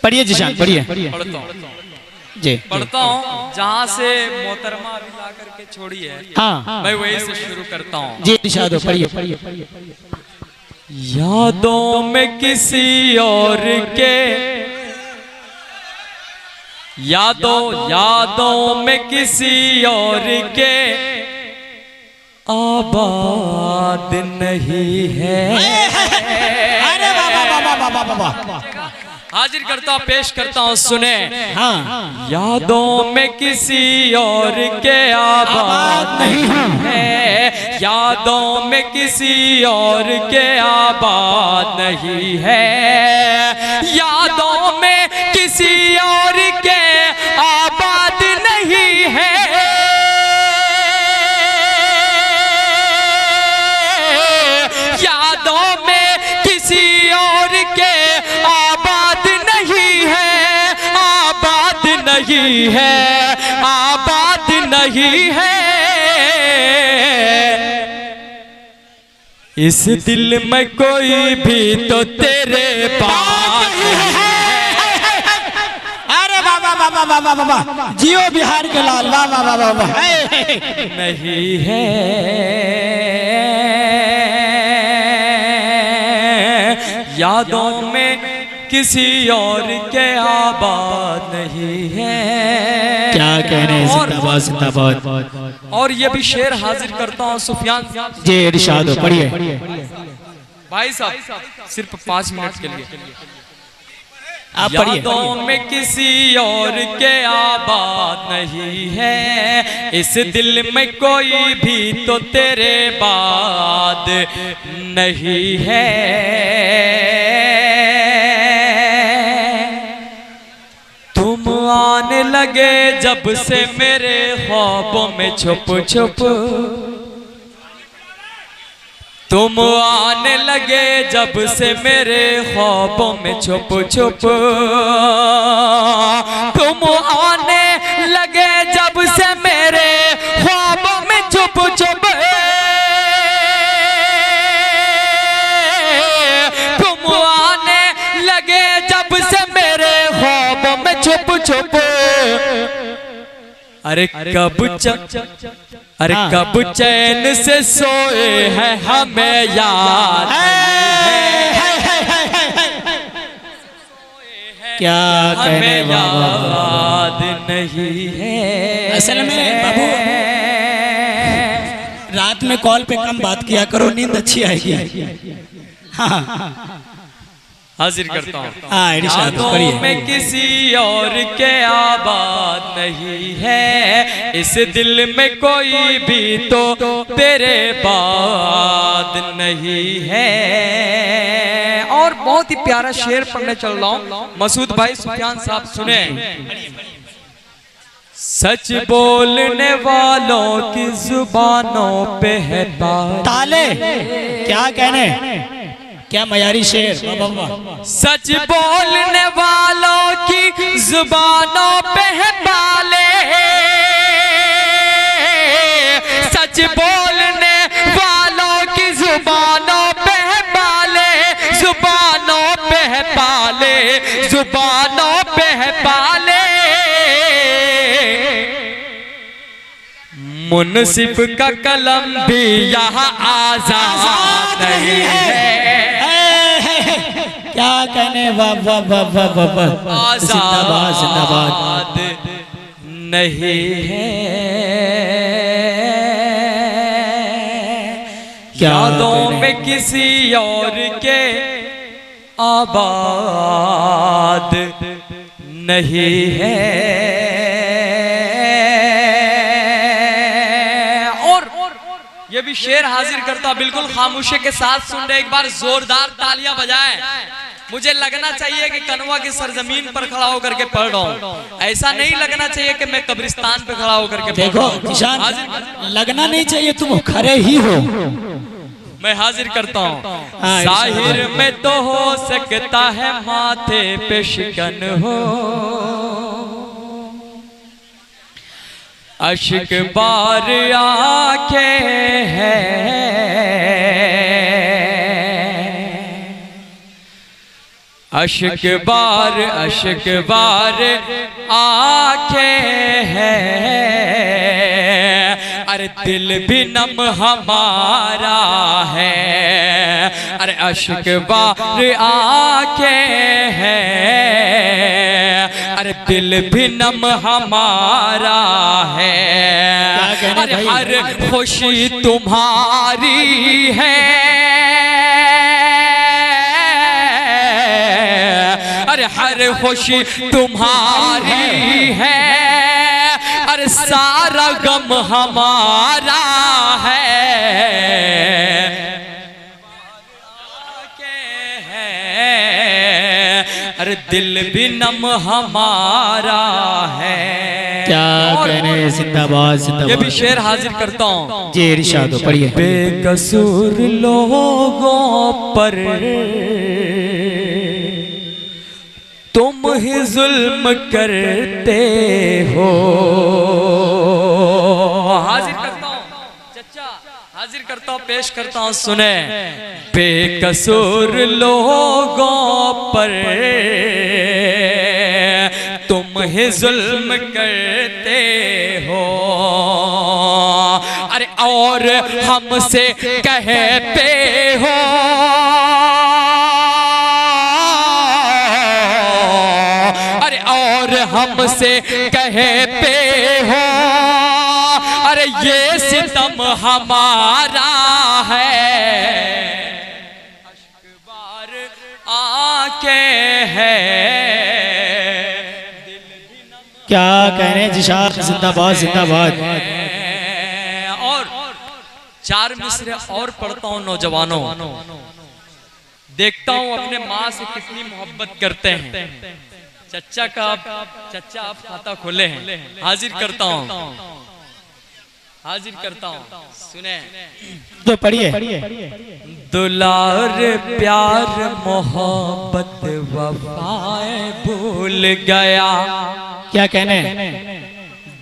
पढ़िए जिशान पढ़िए। पढ़ता हूँ जी पढ़ता हूँ, जहाँ से मोहतरमा अभी ला करके छोड़ी है, हाँ मैं वही से शुरू करता हूँ। जी इरशाद पढ़िए। यादों में किसी और के, यादों में किसी और के आबाद नहीं है। अरे वाह हाजिर करता हूँ, पेश करता हूँ, सुने। हाँ यादों में किसी और के आबाद नहीं है, यादों में किसी और के आबाद नहीं है, यादों में किसी और के आबाद नहीं है, यादों में किसी और के आबाद नहीं है, आबाद नहीं है, आबाद नहीं है। इस दिल में कोई भी तो तेरे पास वाह जियो बिहार के लाल वाह वाह वाह वाह वाह नहीं है, यादों में किसी और के आबाद नहीं है। क्या कहने जिंदाबाद जिंदाबाद। और ये भी शेर हाजिर करता हूँ सुफियान जी इरशाद पढ़िए। भाई साहब सिर्फ 5 मिनट के लिए। आप पढ़िए। यादों में किसी और के आबाद नहीं है, इस दिल में कोई भी तो तेरे बाद नहीं है। तुम आने लगे जब से मेरे ख्वाबों में छुप छुप, तुम आने लगे जब से मेरे ख्वाबों में छुप छुप, तुम आने लगे जब से मेरे ख्वाबों में छुप छुप, तुम आने लगे जब से मेरे ख्वाबों में छुप छुप। अरे कब चैन से सोए हैं हमें याद क्या कहने याद नहीं है। असल में बाबू रात में कॉल पे कम बात किया करो, नींद अच्छी आएगी। हाँ हाजिर करता हूँ। यादों में किसी और के आबाद नहीं है, इस दिल में कोई भी तो तेरे बाद नहीं है। और बहुत ही प्यारा शेर पढ़ने चल रहा हूँ, मसूद भाई सुफियान साहब सुने। सच बोलने वालों की जुबानों पे है ताले। क्या कहने, क्या मयारी शेर। सच बोलने वालों की जुबानों पे है ताले, सच बोलने वालों की जुबानों पे है ताले, जुबानों पे है ताले, जुबानों पे है ताले। मुनसिफ का कलम भी यहाँ आजाद नहीं है। क्या कहने वाह वाह वाह वाह वाह वाह जिंदाबाद जिंदाबाद नहीं है। यादों में किसी और के आबाद नहीं है। और ये भी शेर हाजिर करता, बिल्कुल खामोशी के साथ सुन रहे, एक बार जोरदार तालियां बजाएं। मुझे लगना चाहिए कि कनवा की सरजमीन पर खड़ा होकर के पढ़ रहा हूँ, ऐसा नहीं लगना चाहिए कि मैं कब्रिस्तान पे खड़ा होकर के। देखो किसान, लगना नहीं चाहिए, तुम खड़े ही हो। मैं हाजिर करता हूँ। जाहिर में तो हो सकता है माथे पे शिकन हो, अश्क बार आंखें हैं, अश्क बार आंखें हैं, अरे दिल भी नम हमारा है। अरे अश्क बार आंखें हैं, अरे दिल भी नम हमारा है। अरे हर खुशी तुम्हारी है, अरे हर खुशी तुम्हारी है, अरे सारा गम हमारा है। अरे दिल भी नम हमारा है। क्या कहने, जिंदाबाद जिंदाबाद। ये भी शेर हाजिर करता हूँ जी, इरशाद पढ़िए। बेकसूर लोगों पर तुम ही जुल्म करते हो। हाजिर करता हूँ चचा, हाजिर करता हूँ, पेश करता हूँ, सुने। बेकसूर लोगों पर तुम ही जुल्म करते हो, अरे और हमसे कहते हो, और हमसे कहते हो, अरे ये सितम हमारा है। अश्क बार आंखें हैं, क्या कहने जिशान, जिंदाबाद जिंदाबाद। और चार मिसरे और पढ़ता हूँ नौजवानों, देखता हूँ अपने माँ से कितनी मोहब्बत करते हैं। चचा का चचा आप खाता खोले हैं, हाजिर करता हूँ, हाजिर करता हूँ, सुने तो पढ़िए। दुलार प्यार मोहब्बत वफाएं भूल गया। क्या कहने?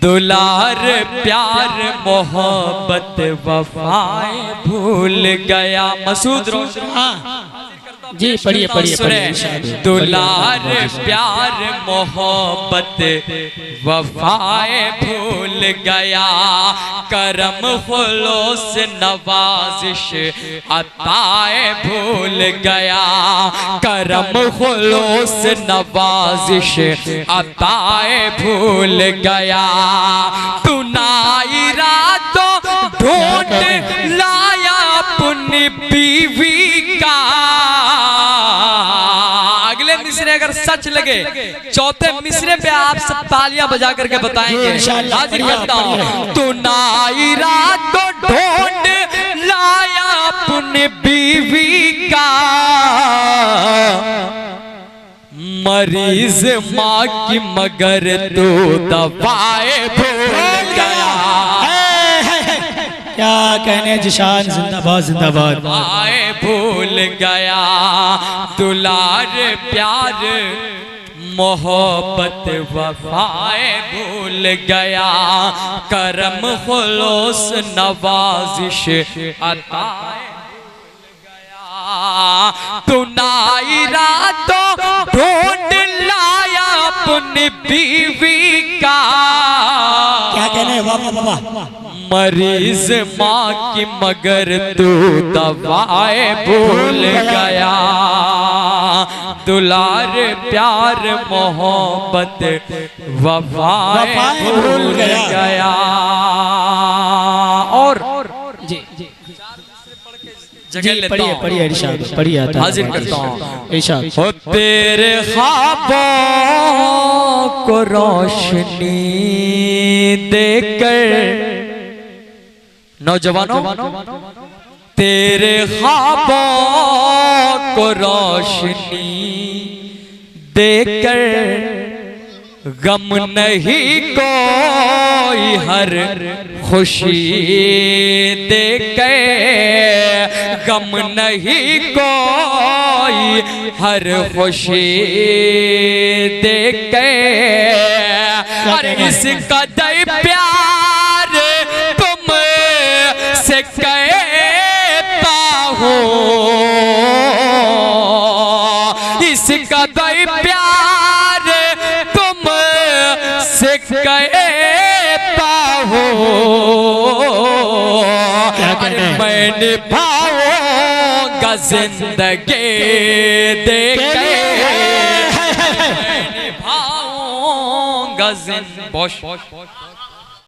दुलार प्यार मोहब्बत वफाएं भूल गया। मसूद रोशन, हाँ जी, पढ़िए पढ़िए पढ़िए। दुलार प्यार मोहब्बत वफाएं भूल गया, करम खुलूस नवाजिश अताएं भूल गया, करम खुलूस नवाजिश अताएं भूल गया। तू नाई रातों ढूंढ लाया अपनी बीवी का। अगले मिसरे अगर सच लगे, चौथे मिसरे पे आप सब तालियां बजा करके बताएंगे। हाजिर करता हूं। तू नाई रातों ढूंढ लाया अपनी बीवी का, मरीज माँ की मगर तू दवाएं भूल गया। क्या कहने जिशान, जिंदाबाद जिंदाबाद। आए भूल गया, दुलार प्यार मोहब्बत वफाएं भूल गया, करम खुलूस नवाजिश अताएं भूल गया। तू नाई रातों ढूंढ लाया अपनी बीवी का। क्या कहने, वाह वाह वाह। मरीज माँ की मगर तू दवाएं भूल गया, दुलार प्यार मोहब्बत वफाएं भूल गया। और जी जगह लेता पढ़िए हूं, पढ़िए इरशाद पढ़िए। हाजिर करता हूँ। इरशाद। हो तेरे ख्वाबों को रोशनी देकर, नौजवानों तेरे ख्वाबों को रोशनी देकर, गम नहीं कोई हर खुशी देकर, गम नहीं कोई हर खुशी देकर। अरे इस कदर प्यार तुम से कहता हूँ, इसका गए पाओ, अरे मैं निभाऊंगा जिंदगी देके, मैं निभाऊंगा जिंदगी।